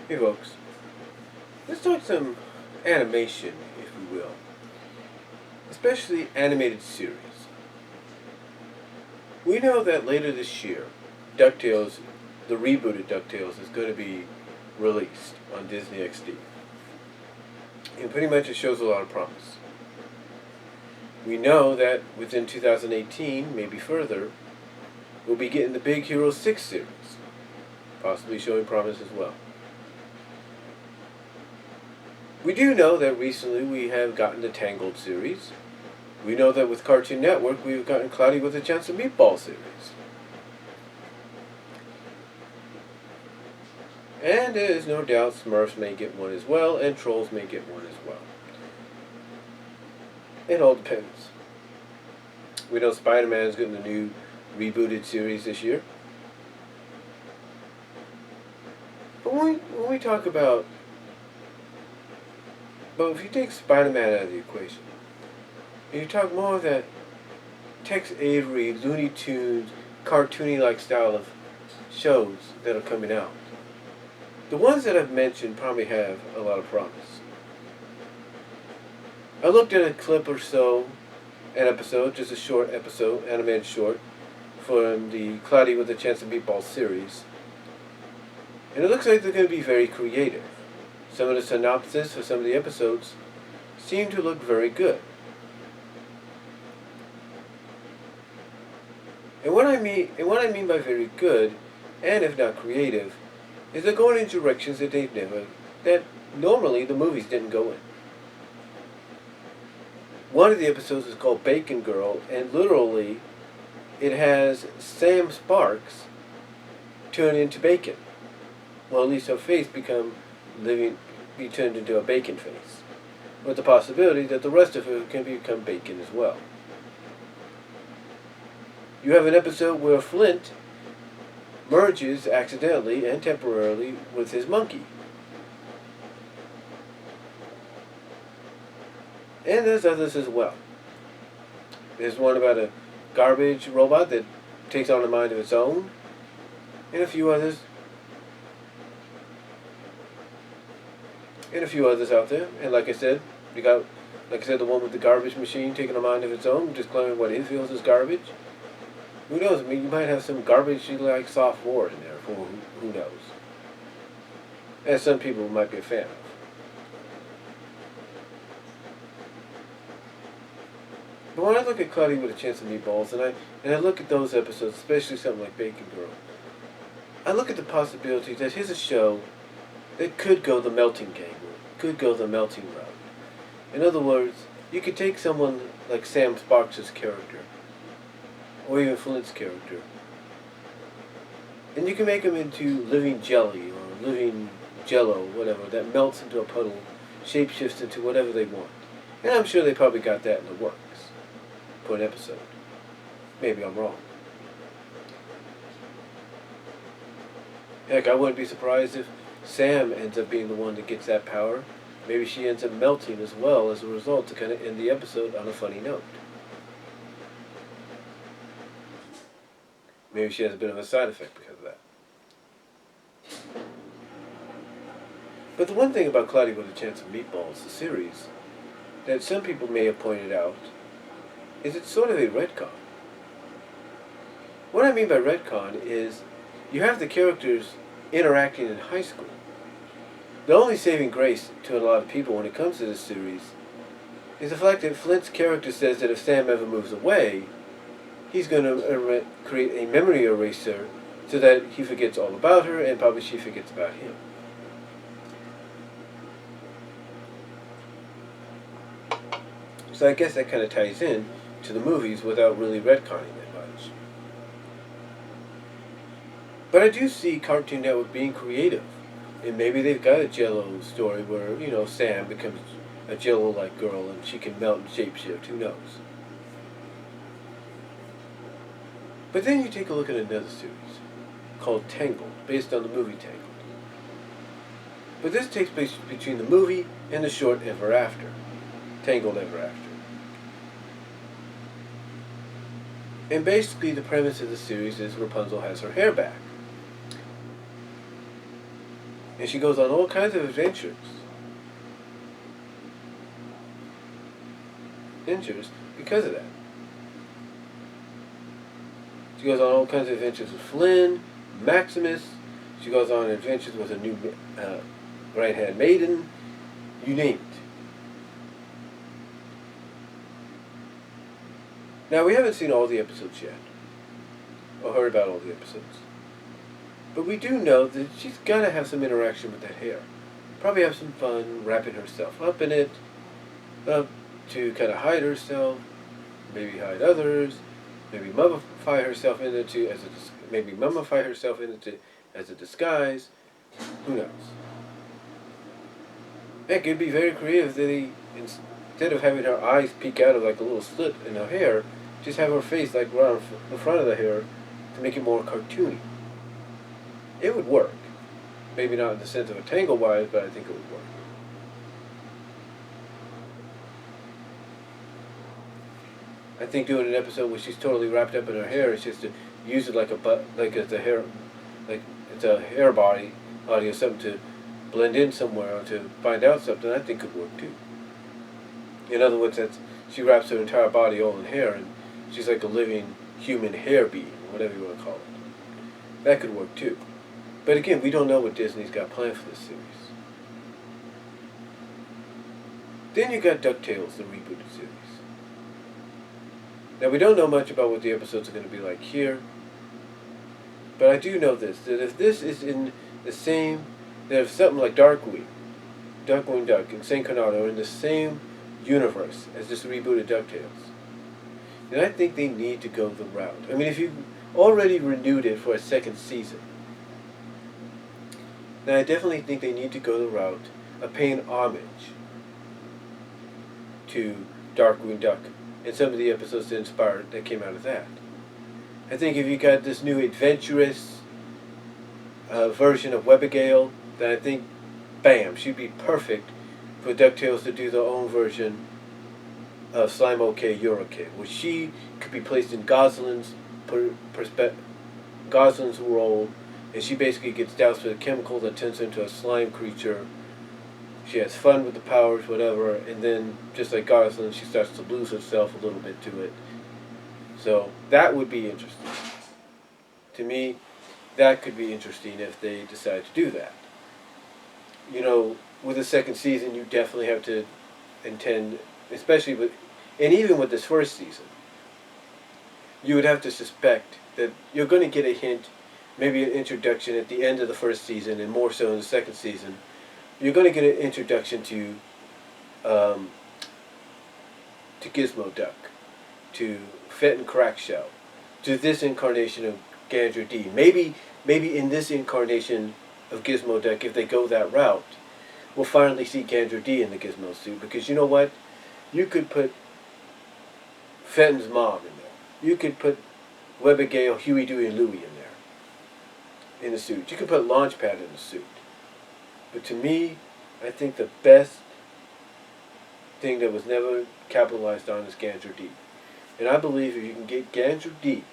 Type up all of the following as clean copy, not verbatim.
Hey folks, let's talk some animation, if we will, especially animated series. We know that later this year, DuckTales, the rebooted DuckTales, is going to be released on Disney XD. And pretty much it shows a lot of promise. We know that within 2018, maybe further, we'll be getting the Big Hero 6 series, possibly showing promise as well. We do know that recently we have gotten the Tangled series. We know that with Cartoon Network we've gotten Cloudy with a Chance of Meatball series. And there is no doubt Smurfs may get one as well, and Trolls may get one as well. It all depends. We know Spider-Man is getting the new rebooted series this year. But when we talk about... But if you take Spider-Man out of the equation, and you talk more of that Tex Avery, Looney Tunes, cartoony-like style of shows that are coming out, the ones that I've mentioned probably have a lot of promise. I looked at a clip or so, an episode, just a short episode, animated short, from the Cloudy with a Chance of Meatball series, and it looks like they're going to be very creative. Some of the synopsis for some of the episodes seem to look very good. And what I mean by very good, and if not creative, is they're going in directions that normally the movies didn't go in. One of the episodes is called Bacon Girl, and literally it has Sam Sparks turn into bacon. Well, at least her face be turned into a bacon face, with the possibility that the rest of her can become bacon as well. You have an episode where Flint merges accidentally and temporarily with his monkey. And there's others as well. There's one about a garbage robot that takes on a mind of its own, and a few others. Out there. And like I said, the one with the garbage machine taking a mind of its own, just claiming what it feels is garbage. Who knows? I mean, you might have some garbage-like soft war in there for who knows. As some people might be a fan of. But when I look at Cloudy with a Chance of Meatballs, and I look at those episodes, especially something like Bacon Girl, I look at the possibility that here's a show that could go the melting game, could go the melting route. In other words, you could take someone like Sam Sparks' character, or even Flint's character, and you can make them into living jelly or living jello, whatever, that melts into a puddle, shapeshifts into whatever they want. And I'm sure they probably got that in the works for an episode. Maybe I'm wrong. Heck, I wouldn't be surprised if Sam ends up being the one that gets that power. Maybe she ends up melting as well as a result to kind of end the episode on a funny note. Maybe she has a bit of a side effect because of that. But the one thing about Cloudy with a Chance of Meatballs, the series, that some people may have pointed out, is it's sort of a retcon. What I mean by retcon is you have the characters interacting in high school. The only saving grace to a lot of people when it comes to this series is the fact that Flint's character says that if Sam ever moves away, he's going to create a memory eraser so that he forgets all about her and probably she forgets about him. So I guess that kind of ties in to the movies without really retconning that much. But I do see Cartoon Network being creative. And maybe they've got a Jello story where, Sam becomes a Jello-like girl and she can melt and shapeshift. Who knows? But then you take a look at another series called Tangled, based on the movie Tangled. But this takes place between the movie and the short Ever After. Tangled Ever After. And basically the premise of the series is Rapunzel has her hair back. And she goes on all kinds of adventures. Because of that. She goes on all kinds of adventures with Flynn, Maximus. She goes on adventures with a new right-hand maiden. You name it. Now, we haven't seen all the episodes yet, or heard about all the episodes. But we do know that she's got to have some interaction with that hair. Probably have some fun wrapping herself up in it, up to kind of hide herself, maybe hide others, maybe mummify herself into as a disguise. Who knows? It could be very creative that he, instead of having her eyes peek out of like a little slit in her hair, just have her face like around the front of the hair to make it more cartoony. It would work. Maybe not in the sense of a tangle-wise, but I think it would work. I think doing an episode where she's totally wrapped up in her hair is just to use it like it's a hair, like it's a hair body or something to blend in somewhere or to find out something. I think could work too. In other words, she wraps her entire body all in hair, and she's like a living human hair being, whatever you want to call it. That could work too. But again, we don't know what Disney's got planned for this series. Then you got DuckTales, the rebooted series. Now, we don't know much about what the episodes are going to be like here, but I do know this, that if this is in the same, that if something like Darkwing Duck, and St. Canard are in the same universe as this rebooted DuckTales, then I think they need to go the route. I mean, if you already renewed it for a second season, then I definitely think they need to go the route of paying homage to Darkwing Duck and some of the episodes that came out of that. I think if you got this new adventurous version of Webigail, then I think, bam, she'd be perfect for DuckTales to do their own version of Slime OK, You're OK, where she could be placed in Gosalyn's role, and she basically gets doused with a chemical that turns her into a slime creature. She has fun with the powers, whatever, and then, just like Gosalyn, she starts to lose herself a little bit to it. So, that would be interesting. To me, that could be interesting if they decide to do that. You know, with the second season, you definitely have to intend, especially with, and even with this first season, you would have to suspect that you're going to get a hint, maybe an introduction at the end of the first season, and more so in the second season. You're going to get an introduction to Gizmo Duck, to Fett and Crackshell, to this incarnation of Gandra D. Maybe in this incarnation of Gizmo Duck, if they go that route, we'll finally see Gandra D in the Gizmo suit. Because you know what? You could put Fenton's mom in there. You could put Webigail, Huey, Dewey, and Louie in there, in the suit. You could put Launchpad in the suit. But to me, I think the best thing that was never capitalized on is Gandra D. And I believe if you can get Gandra D,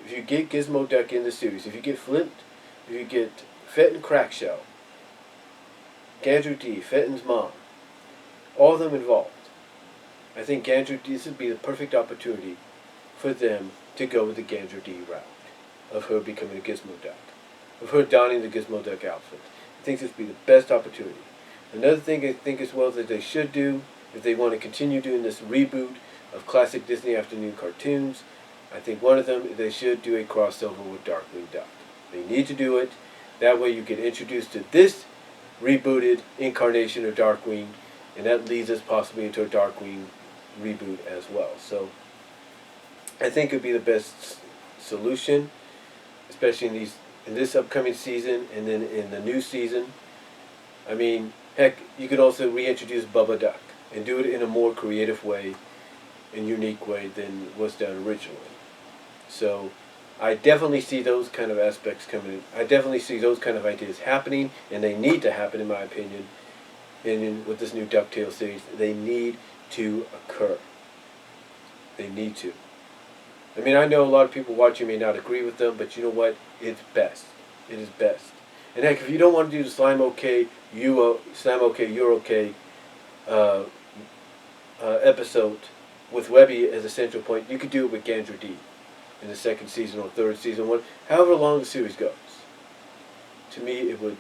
if you get Gizmo Duck in the series, if you get Flint, if you get Fett and Crackshell, Gandra D, Fenton's mom, all of them involved, I think Gandra D, this would be the perfect opportunity for them to go with the Gandra D route of her becoming a Gizmo Duck, of her donning the Gizmo Duck outfit. I think this would be the best opportunity. Another thing I think as well that they should do, if they want to continue doing this reboot of classic Disney afternoon cartoons, I think one of them, they should do a crossover with Darkwing Duck. They need to do it. That way you get introduced to this rebooted incarnation of Darkwing, and that leads us possibly into a Darkwing reboot as well. So I think it would be the best solution, especially in this upcoming season and then in the new season. I mean, heck, you could also reintroduce Bubba Duck and do it in a more creative way and unique way than was done originally. So I definitely see those kind of aspects coming in. I definitely see those kind of ideas happening, and they need to happen in my opinion. And with this new DuckTales series, they need to occur. They need to. I mean, I know a lot of people watching may not agree with them, but you know what? It's best. it is best. And heck, if you don't want to do the slime okay, slime okay, you're okay uh, episode with Webby as a central point, you could do it with Gandra D in the second season or third season, however long the series goes. To me, I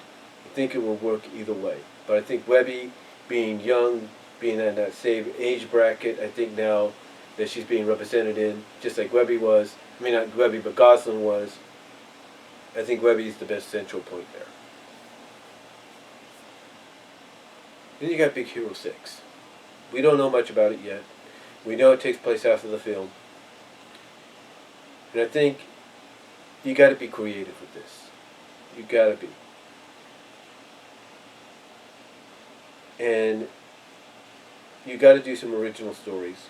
think it would work either way. But I think Webby, being young, being in that same age bracket, I think now that she's being represented in, just like Webby was, I mean not Webby, but Gosling was, I think Webby is the best central point there. Then you got Big Hero 6. We don't know much about it yet. We know it takes place after the film. And I think you got to be creative with this. You got to be. And you got to do some original stories.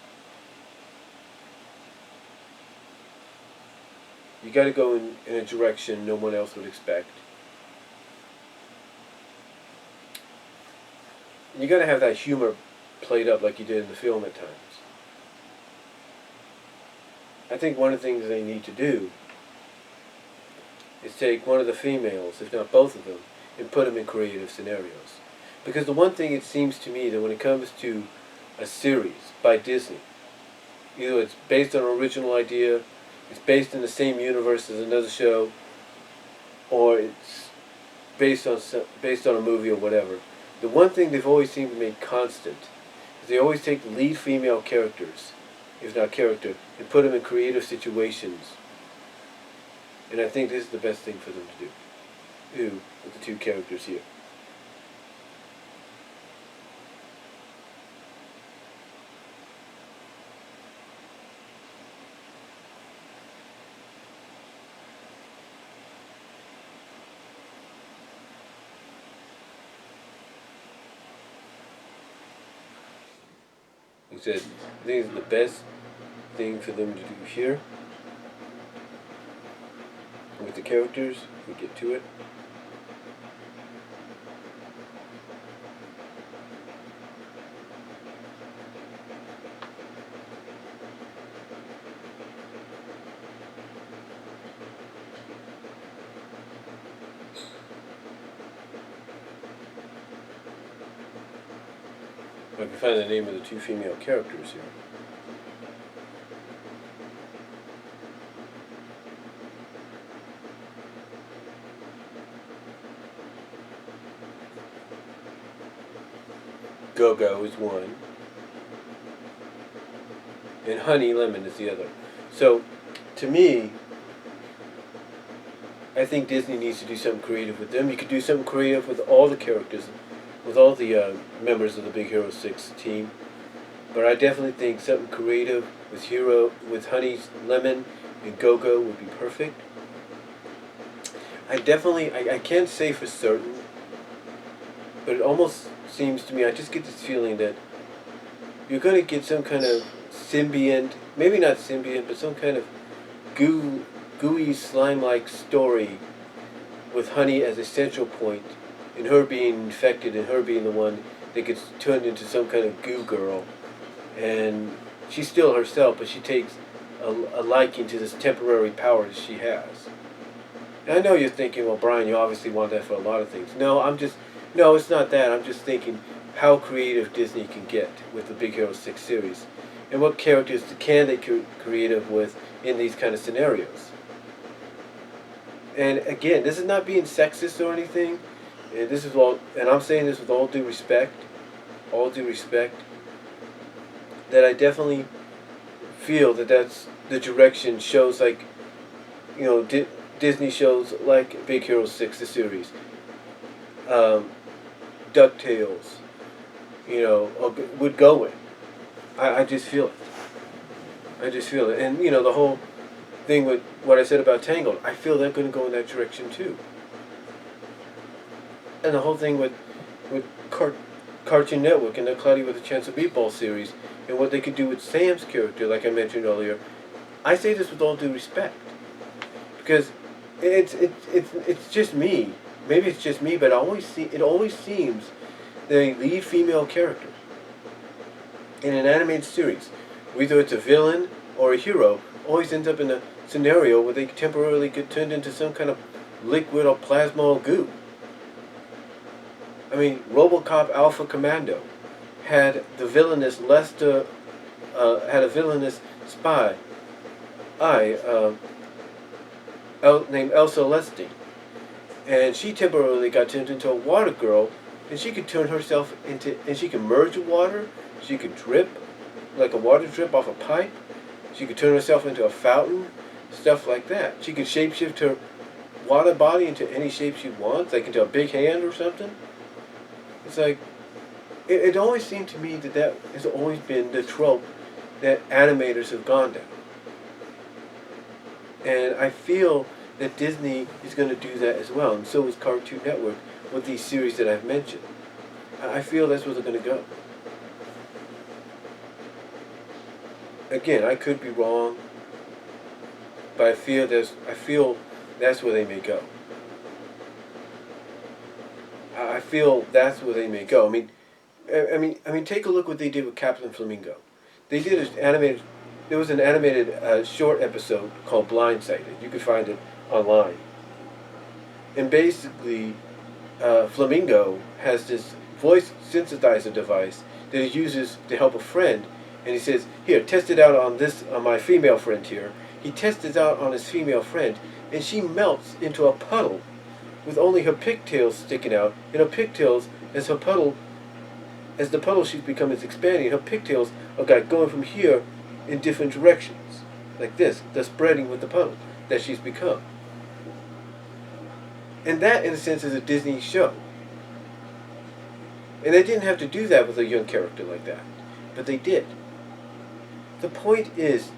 You got to go in a direction no one else would expect. And you got to have that humor played up like you did in the film at times. I think one of the things they need to do is take one of the females, if not both of them, and put them in creative scenarios. Because the one thing it seems to me that when it comes to a series by Disney, either it's based on an original idea, it's based in the same universe as another show, or it's based on a movie or whatever. The one thing they've always seemed to make constant is they always take the lead female characters, if not character, and put them in creative situations. And I think this is the best thing for them to do with the two characters here. He said, I think it's the best thing for them to do here. With the characters, we get to it. I can find the name of the two female characters here. Go-Go is one, and Honey Lemon is the other. So, to me, I think Disney needs to do something creative with them. You could do something creative with all the characters, with all the members of the Big Hero 6 team. But I definitely think something creative with Honey Lemon and Go-Go would be perfect. I can't say for certain, but it almost seems to me, I just get this feeling that you're going to get some kind of symbiont, maybe not symbiont, but some kind of gooey, slime-like story with Honey as a central point, and her being infected and her being the one that gets turned into some kind of goo girl. And she's still herself, but she takes a liking to this temporary power that she has. And I know you're thinking, well, Brian, you obviously want that for a lot of things. No, it's not that. I'm just thinking how creative Disney can get with the Big Hero 6 series. And what characters can they get creative with in these kind of scenarios. And again, this is not being sexist or anything. And I'm saying this with all due respect, that I definitely feel that that's the direction shows like, Disney shows like Big Hero 6, the series. DuckTales, would go in. I just feel it. And, the whole thing with what I said about Tangled, I feel they're going to go in that direction too. And the whole thing with Cartoon Network and the Cloudy with a Chance of Meatball series, and what they could do with Sam's character, like I mentioned earlier, I say this with all due respect. Because it's just me. Maybe it's just me, but it always seems the lead female character in an animated series, whether it's a villain or a hero, always ends up in a scenario where they temporarily get turned into some kind of liquid or plasma or goo. I mean, RoboCop Alpha Commando had the villainous Lester, had a villainous spy, named Elsa Lestine, and she temporarily got turned into a water girl, and she could turn herself into, and she could merge with water, she could drip, like a water drip off a pipe, she could turn herself into a fountain, stuff like that. She could shapeshift her water body into any shape she wants, like into a big hand or something. It's like, it always seemed to me that that has always been the trope that animators have gone down. And I feel that Disney is going to do that as well, and so is Cartoon Network with these series that I've mentioned. I feel that's where they're going to go. Again, I could be wrong, but I feel that's where they may go. I feel that's where they may go. I mean, take a look what they did with Captain Flamingo. They did an animated. There was an animated short episode called Blindsided. You could find it online. And basically, Flamingo has this voice synthesizer device that he uses to help a friend. And he says, "Here, test it out on my female friend here." He tests it out on his female friend, and she melts into a puddle with only her pigtails sticking out. And her pigtails, as the puddle she's become is expanding, her pigtails are going from here in different directions, like this. They're spreading with the puddle that she's become. And that, in a sense, is a Disney show. And they didn't have to do that with a young character like that, but they did. The point is,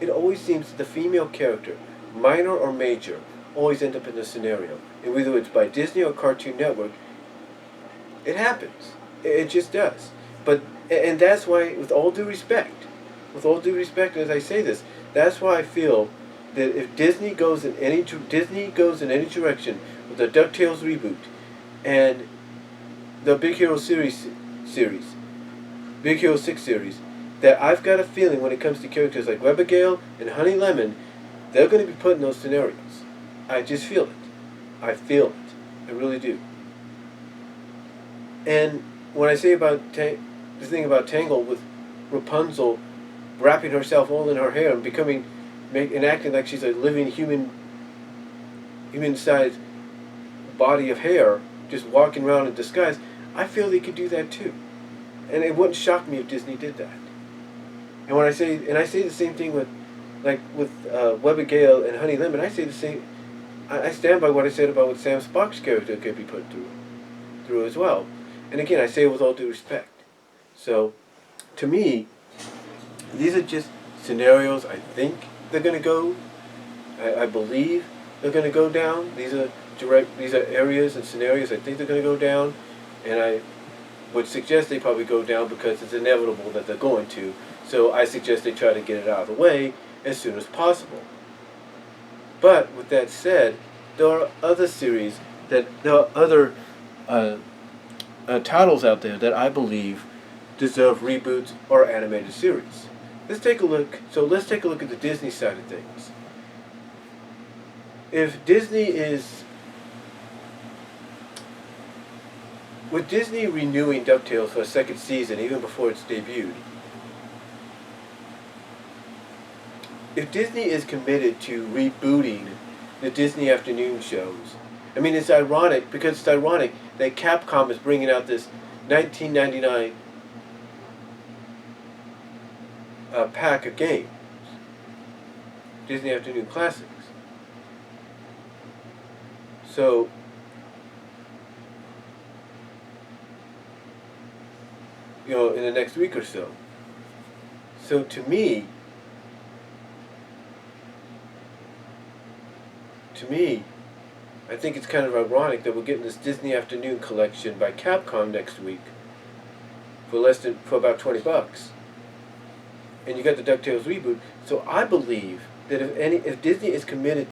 it always seems that the female character, minor or major, always end up in the scenario. And whether it's by Disney or Cartoon Network, it happens. It just does. And that's why, with all due respect, as I say this, that's why I feel that if Disney goes in any direction with the DuckTales reboot and the Big Hero series, Big Hero 6 series, that I've got a feeling when it comes to characters like Webigail and Honey Lemon, they're going to be put in those scenarios. I just feel it. I feel it. I really do. And when I say about the thing about Tangle with Rapunzel wrapping herself all in her hair and acting like she's a living human-sized body of hair, just walking around in disguise, I feel they could do that too. And it wouldn't shock me if Disney did that. And I say the same thing with Webigail and Honey Lemon. I say the same. I stand by what I said about what Sam Spock's character could be put through as well. And again, I say it with all due respect. So, to me, these are just scenarios I think they're going to go. I believe they're going to go down. These are areas and scenarios I think they're going to go down, and I would suggest they probably go down because it's inevitable that they're going to. So I suggest they try to get it out of the way as soon as possible. But with that said, there are other titles out there that I believe deserve reboots or animated series. Let's take a look at the Disney side of things. With Disney renewing DuckTales for a second season, even before it's debuted, if Disney is committed to rebooting the Disney afternoon shows, I mean, it's ironic that Capcom is bringing out this 1999 pack of games, Disney Afternoon Classics. So, in the next week or so. So to me, I think it's kind of ironic that we're getting this Disney Afternoon collection by Capcom next week for about $20. And you got the DuckTales reboot. So I believe that if Disney is committed